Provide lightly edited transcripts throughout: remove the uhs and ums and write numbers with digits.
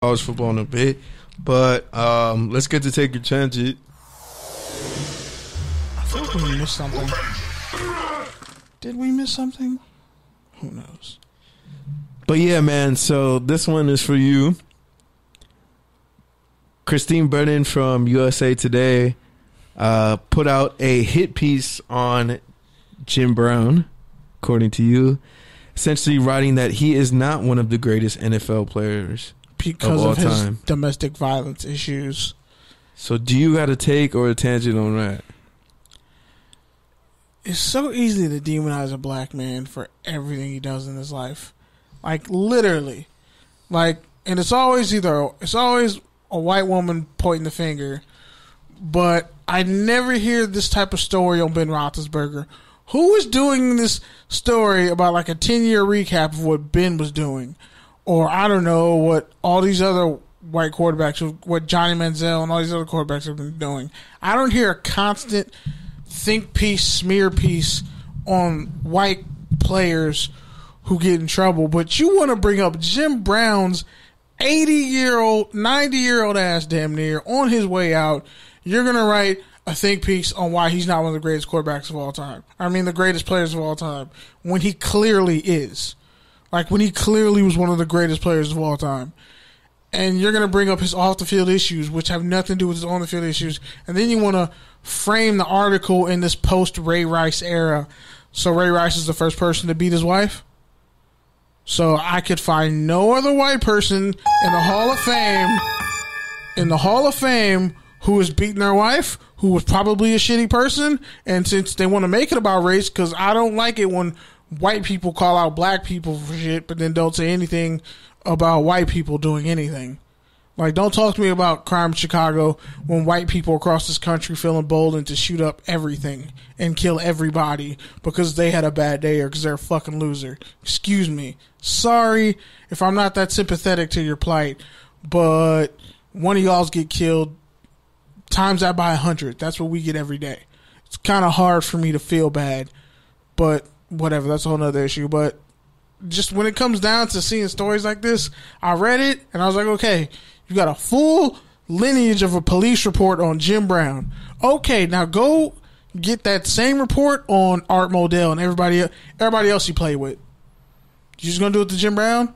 college football in a bit, but let's get to Take Your Tangent. I feel like we missed something. Did we miss something? Who knows? But yeah, man, so this one is for you. Christine Brennan from USA Today put out a hit piece on Jim Brown, according to you, essentially writing that he is not one of the greatest NFL players because of all of his time. domestic violence issues. So do you got a take or a tangent on that? It's so easy to demonize a black man for everything he does in his life. Like, literally. Like, and it's always a white woman pointing the finger, but I never hear this type of story on Ben Roethlisberger. Who is doing this story about like a 10-year recap of what Ben was doing? Or I don't know what all these other white quarterbacks, what Johnny Manziel and all these other quarterbacks have been doing. I don't hear a constant think piece, smear piece on white players who get in trouble. But you want to bring up Jim Brown's 80-year-old, 90-year-old ass damn near on his way out. You're going to write a think piece on why he's not one of the greatest quarterbacks of all time. I mean, the greatest players of all time, when he clearly is. Like, when he clearly was one of the greatest players of all time. And you're going to bring up his off-the-field issues, which have nothing to do with his on-the-field issues. And then you want to frame the article in this post-Ray Rice era. So Ray Rice is the first person to beat his wife? So I could find no other white person in the Hall of Fame who has beaten their wife, who was probably a shitty person. And since they want to make it about race, because I don't like it when white people call out black people for shit, but then don't say anything about white people doing anything. Like, don't talk to me about crime in Chicago when white people across this country feel emboldened to shoot up everything and kill everybody because they had a bad day or because they're a fucking loser. Excuse me. Sorry if I'm not that sympathetic to your plight, but one of y'all's get killed, times that by 100. That's what we get every day. It's kind of hard for me to feel bad, but whatever, that's a whole nother issue. But just when it comes down to seeing stories like this, I read it and I was like, okay, you got a full lineage of a police report on Jim Brown. Okay, now go get that same report on Art Modell and everybody else you play with. You just gonna do it to Jim Brown?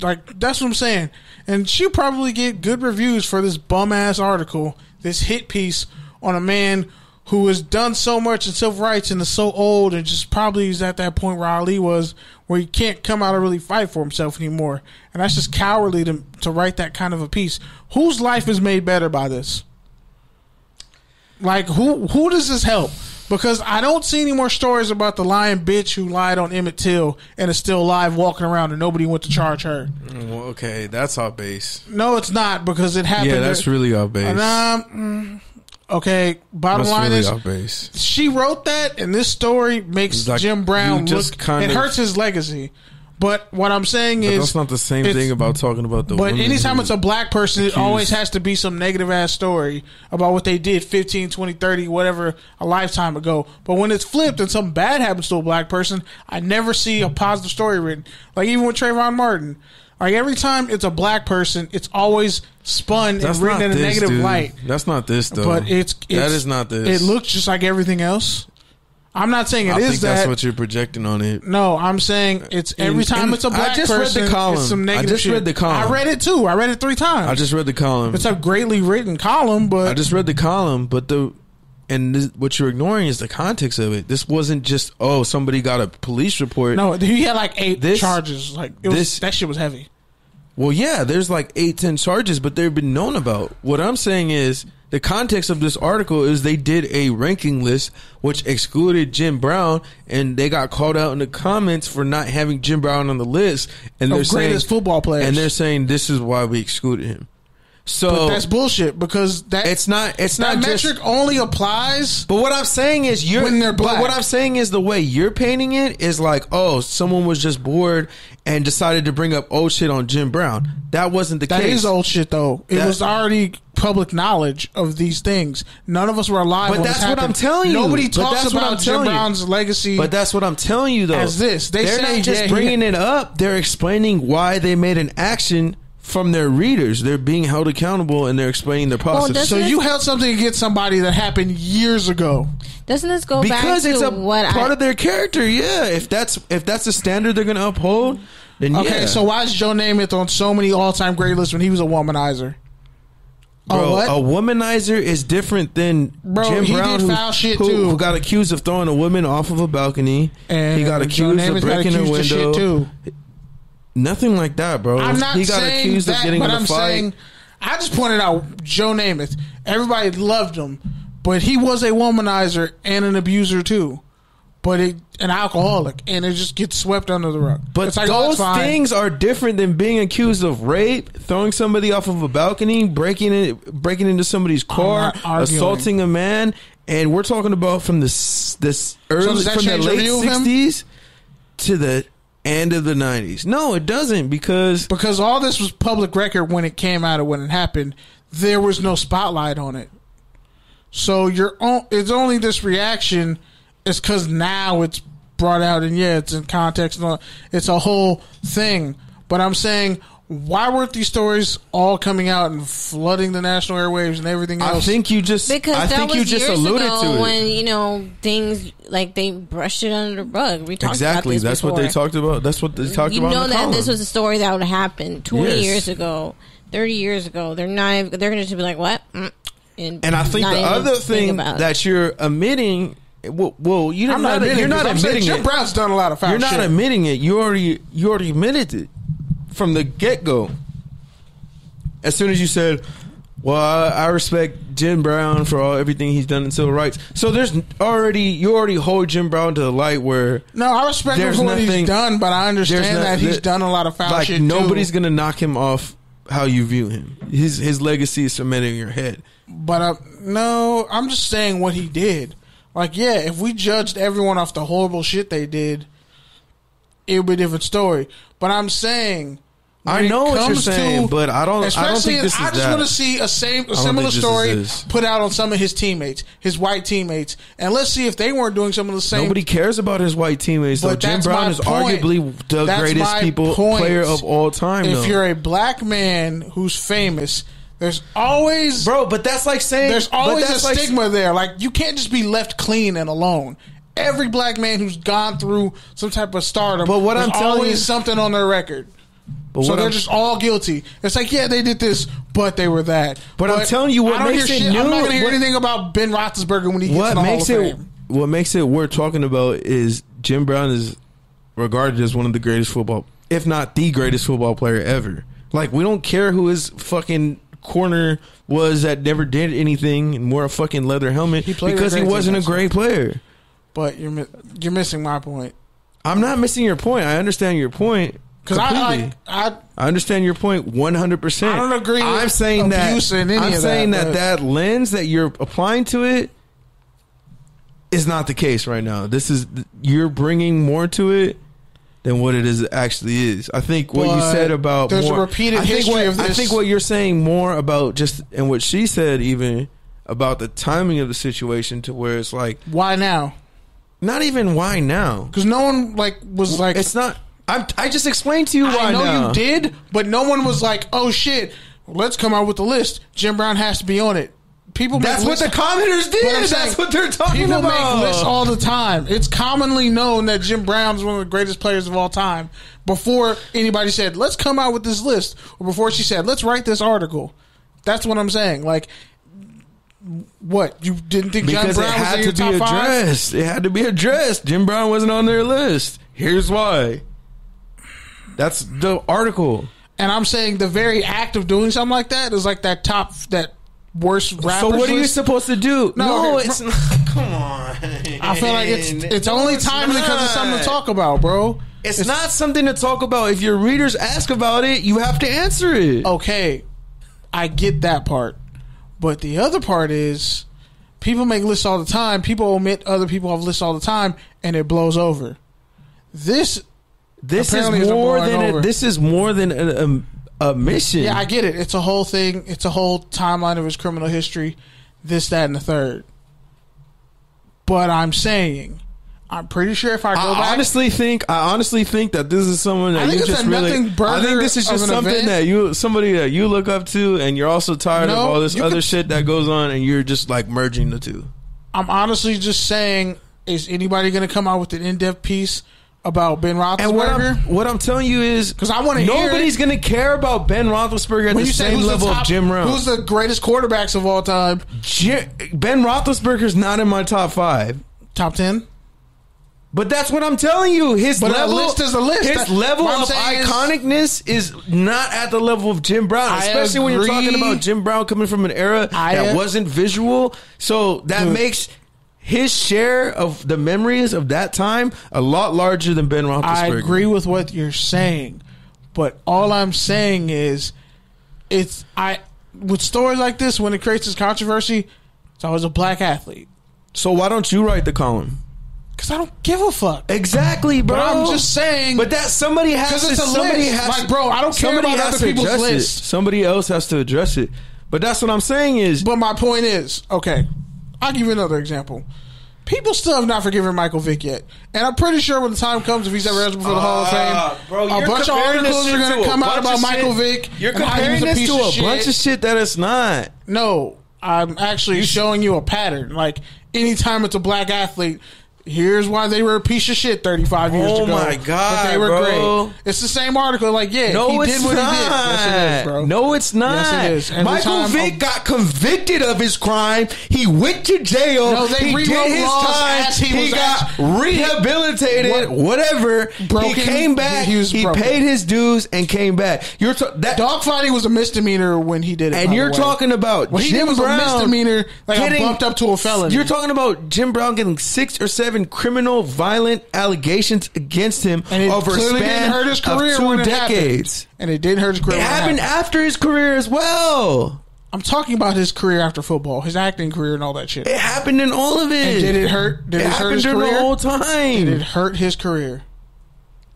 Like, that's what I'm saying. And she'll probably get good reviews for this bum ass article, this hit piece on a man who has done so much in civil rights and is so old and just probably is at that point where Ali was, where he can't come out and really fight for himself anymore. And that's just cowardly to write that kind of a piece. Whose life is made better by this? Like, who does this help? Because I don't see any more stories about the lying bitch who lied on Emmett Till and is still alive walking around and nobody went to charge her. Well, okay, that's off base. No, it's not, because it happened. Yeah, that's really off base. Okay, bottom line really is, off base. She wrote that, and this story makes like, Jim Brown look. It hurts his legacy. But what I'm saying is, that's not the same thing about talking about the. But anytime it's a black person, it always has to be some negative ass story about what they did 15, 20, 30, whatever, a lifetime ago. But when it's flipped and something bad happens to a black person, I never see a positive story written. Like even with Trayvon Martin. Like every time it's a black person, it's always spun and written in a negative light. That's not this though. But that is not this. It looks just like everything else. I'm not saying it is that. I think that's what you're projecting on it. No, I'm saying it's every time it's a black person. I just read the column. It's some negative shit. Read the column. I read it too. I read it 3 times. I just read the column. It's a greatly written column, but I just read the column. But what you're ignoring is the context of it. This wasn't just somebody got a police report. No, he had like 8 charges. Like that shit was heavy. Well, yeah, there's like 8-10 charges, but they've been known about. What I'm saying is the context of this article is they did a ranking list which excluded Jim Brown, and they got called out in the comments for not having Jim Brown on the list. And they're saying greatest football players, and they're saying this is why we excluded him. So but that's bullshit because it's not that metric only applies. But what I'm saying is when they're black. But what I'm saying is the way you're painting it is like, someone was just bored and decided to bring up old shit on Jim Brown. That wasn't the case. That is old shit though. It was already public knowledge of these things. None of us were alive. But when that's this what I'm telling you. Nobody talks about Jim Brown's legacy. But that's what I'm telling you though. As this, they're not just bringing it up. They're explaining why they made an action from their readers. They're being held accountable and they're explaining their process. So you held something against somebody that happened years ago. Doesn't this go because back to it's a what part of their character? Yeah, if that's the standard they're going to uphold, then okay. Yeah. So why is Joe Namath on so many all-time great lists when he was a womanizer? Bro, a womanizer is different than Jim Brown, who got accused of throwing a woman off of a balcony. And he got accused of breaking a window. Shit too. Nothing like that, bro. I'm not he got saying accused that, of getting but in a I'm fight. saying I just pointed out Joe Namath. Everybody loved him, but he was a womanizer and an abuser too. But an alcoholic, and it just gets swept under the rug. But it's like, those things are different than being accused of rape, throwing somebody off of a balcony, breaking into somebody's car, assaulting a man, and we're talking about from this early from the late 60s to the end of the 90s. No, it doesn't because all this was public record when it came out or when it happened. There was no spotlight on it, so it's only this reaction. It's because now it's brought out and it's in context and all. It's a whole thing. But I'm saying, why weren't these stories all coming out and flooding the national airwaves and everything else? I think you just alluded to it. When things like they brushed it under the rug. We talked about this That's before. What they talked about. That's what they talked about. You know in the that column. this was a story that would happen 20 years ago, 30 years ago. They're going to just be like, what? And I think the other thing that you're omitting. Well, you're not admitting it. Jim Brown's done a lot of foul shit. You're not admitting it. You already admitted it from the get-go. As soon as you said, "Well, I respect Jim Brown for everything he's done in civil rights," so you already hold Jim Brown to the light where I respect him for what he's done, but I understand that he's done a lot of foul shit. Nobody's gonna knock him off how you view him. His legacy is cemented in your head. But no, I'm just saying what he did. Like, if we judged everyone off the horrible shit they did, it would be a different story. But I'm saying, I know what you're saying, but I don't think this is that. I just want to see a similar story put out on some of his teammates, his white teammates, and let's see if they weren't doing some of the same. Nobody cares about his white teammates. Though Jim Brown is arguably the greatest player of all time. If you're a black man who's famous. There's always... Bro, but that's like saying... There's always a stigma there. Like, you can't just be left clean and alone. Every black man who's gone through some type of stardom, but what I'm telling you, something on their record. So they're just all guilty. It's like, they did this, but they were that. But I'm telling you what makes it new... I'm not going to hear anything about Ben Roethlisberger when he gets in the Hall of Fame. What makes it worth talking about is Jim Brown is regarded as one of the greatest football... If not the greatest football player ever. Like, we don't care who his fucking... corner was that never did anything and wore a fucking leather helmet because he wasn't a great player. But you're missing my point. I'm not missing your point. I understand your point because I understand your point 100%. I don't agree. I'm saying that lens that you're applying to it is not the case right now. You're bringing more to it than what it actually is. I think what you said about there's a repeated history of this. I think what you're saying more about and what she said even about the timing of the situation to where it's like, why now? Not even why now, because no one was like it's not. I just explained to you why. I know now. You did, but no one was like, oh shit, let's come out with the list. Jim Brown has to be on it. That's what the commenters did. That's what they're talking about. People make lists all the time. It's commonly known that Jim Brown is one of the greatest players of all time. Before anybody said, let's come out with this list, or before she said, let's write this article. That's what I'm saying. Like, what? You didn't think Jim Brown was in your top five? It had to be addressed. Jim Brown wasn't on their list. Here's why. That's the article. And I'm saying the very act of doing something like that is like that worst rappers. So what are you supposed to do? No, it's not. Come on. I feel like it's only timely because it's something to talk about, bro. It's not something to talk about. If your readers ask about it, you have to answer it. Okay, I get that part, but the other part is people make lists all the time. People omit other people have lists all the time, and it blows over. This is more than a mission. Yeah, I get it. It's a whole thing. It's a whole timeline of his criminal history, this, that, and the third. But I'm saying, I'm pretty sure if I go back, I honestly think that this is someone that you just really. I think this is just something that somebody that you look up to, and you're also tired of all this other shit that goes on, and you're just like merging the two. I'm honestly just saying, is anybody going to come out with an in-depth piece about Ben Roethlisberger? And what I'm telling you is, because I want to hear nobody's going to care about Ben Roethlisberger at the same level of Jim Brown. Who's the greatest quarterbacks of all time? Ben Roethlisberger's not in my top 5. Top 10? But that's what I'm telling you. His level, a list is a list. His level of iconicness is not at the level of Jim Brown, especially when you're talking about Jim Brown coming from an era that wasn't visual. So that makes his share of the memories of that time a lot larger than Ben Roethlisberger. I agree with what you're saying, but all I'm saying is, with stories like this, when it creates this controversy, it's always a black athlete. So why don't you write the column? Because I don't give a fuck. Exactly, bro. But I'm just saying. But that somebody has to. Somebody has like, bro, I don't care about other people's lists. Somebody else has to address it. But that's what I'm saying is. But my point is, okay, I'll give you another example. People still have not forgiven Michael Vick yet. And I'm pretty sure when the time comes, if he's ever eligible for the Hall of Fame, bro, a bunch of articles are going to come out about Michael Vick. You're comparing this to a bunch of shit that it's not. No, I'm actually showing you a pattern. Like, anytime it's a black athlete, here's why they were a piece of shit 35 years ago. Oh my God, but they were bro. great. It's the same article. Like, yeah, no, he did what he did. Yes, it is, bro. No, it's not. Yes, it is. And Michael Vick got convicted of his crime. He went to jail. No, they he did his time. He got rehabilitated. Whatever. He came back. He paid his dues and came back. Dogfighting was a misdemeanor when he did it. And you're talking about Jim Brown. A misdemeanor, like getting bumped up to a felony. You're talking about Jim Brown getting 6 or 7 criminal violent allegations against him over a span of 2 decades. And it didn't hurt his career. It happened after his career as well. I'm talking about his career after football, his acting career and all that shit. It happened in all of it. And did it hurt? Did it hurt his career? The whole time. Did it hurt his career?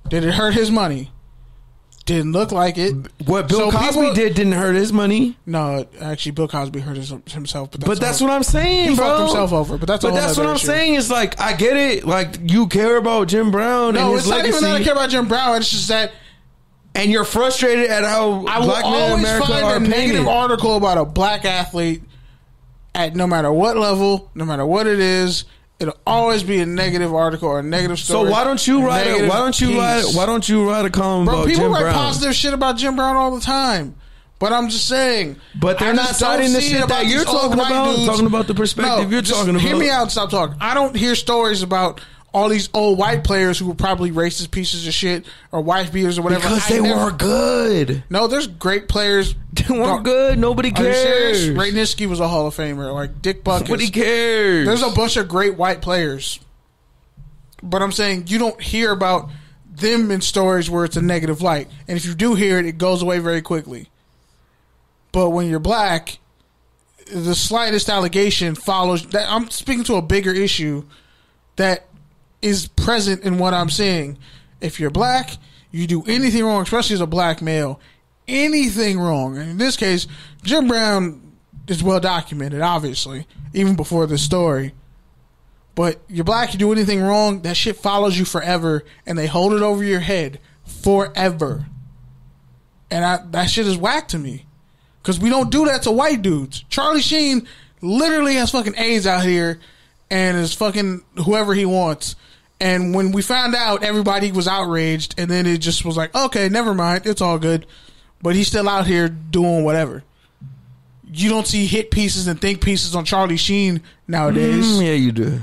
Did it hurt his money? Didn't look like it. What Bill Cosby didn't hurt his money. No, actually, Bill Cosby hurt himself. But that's what I'm saying, he bro. He fucked himself over. But that's what I'm saying is, like, I get it. Like, you care about Jim Brown and his legacy. It's not even that I care about Jim Brown. It's just that. And you're frustrated at how black men in America are painted. I will always find a negative article about a black athlete at no matter what level, no matter what it is. It'll always be a negative article or a negative story. So why don't you write a column about Jim Brown? People write positive shit about Jim Brown all the time. But I'm just saying. But they're not citing the shit that you're talking about. Talking about the perspective you're talking about. Hear me out and stop talking. I don't hear stories about all these old white players who were probably racist pieces of shit or wife beaters or whatever. Because they were good. No, there's great players. They weren't good. Nobody cares. Ray Nitschke was a Hall of Famer. Like Dick Bucket. Nobody cares. There's a bunch of great white players. But I'm saying you don't hear about them in stories where it's a negative light. And if you do hear it, it goes away very quickly. But when you're black, the slightest allegation follows. That I'm speaking to a bigger issue that is present in what I'm saying. If you're black, you do anything wrong, especially as a black male, anything wrong. And in this case, Jim Brown is well documented, obviously, even before this story. But you're black, you do anything wrong, that shit follows you forever, and they hold it over your head forever. And that shit is whack to me. Because we don't do that to white dudes. Charlie Sheen literally has fucking AIDS out here and is fucking whoever he wants. And when we found out, everybody was outraged, and then it just was like, okay, never mind, it's all good. But he's still out here doing whatever. You don't see hit pieces and think pieces on Charlie Sheen nowadays. Yeah, you do.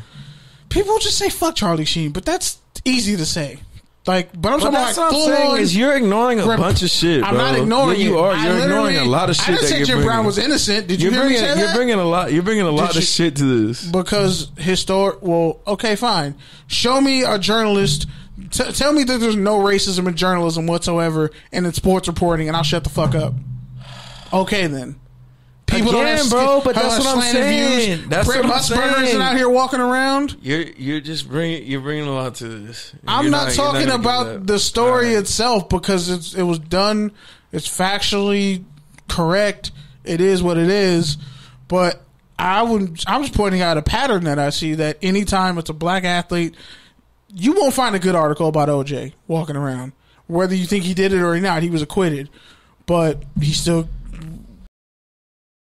People just say fuck Charlie Sheen, but that's easy to say. Like, but I'm talking about full on. Is you're ignoring a bunch of shit, bro. I'm not ignoring you. Are. You're ignoring a lot of shit. I didn't say Jim Brown was innocent. Did you hear me say that? You're bringing a lot. You're bringing a lot of shit to this because Well, okay, fine. Show me a journalist. Tell me that there's no racism in journalism whatsoever and in sports reporting, and I'll shut the fuck up. Okay, then. People don't bro, but that's what I'm saying. Views. That's what I'm saying. Out here walking around. You're bringing a lot to this. I'm not talking about the story itself because it was done. It's factually correct. It is what it is. But I'm just pointing out a pattern that I see that anytime it's a black athlete, you won't find a good article about OJ walking around. Whether you think he did it or not, he was acquitted. But he still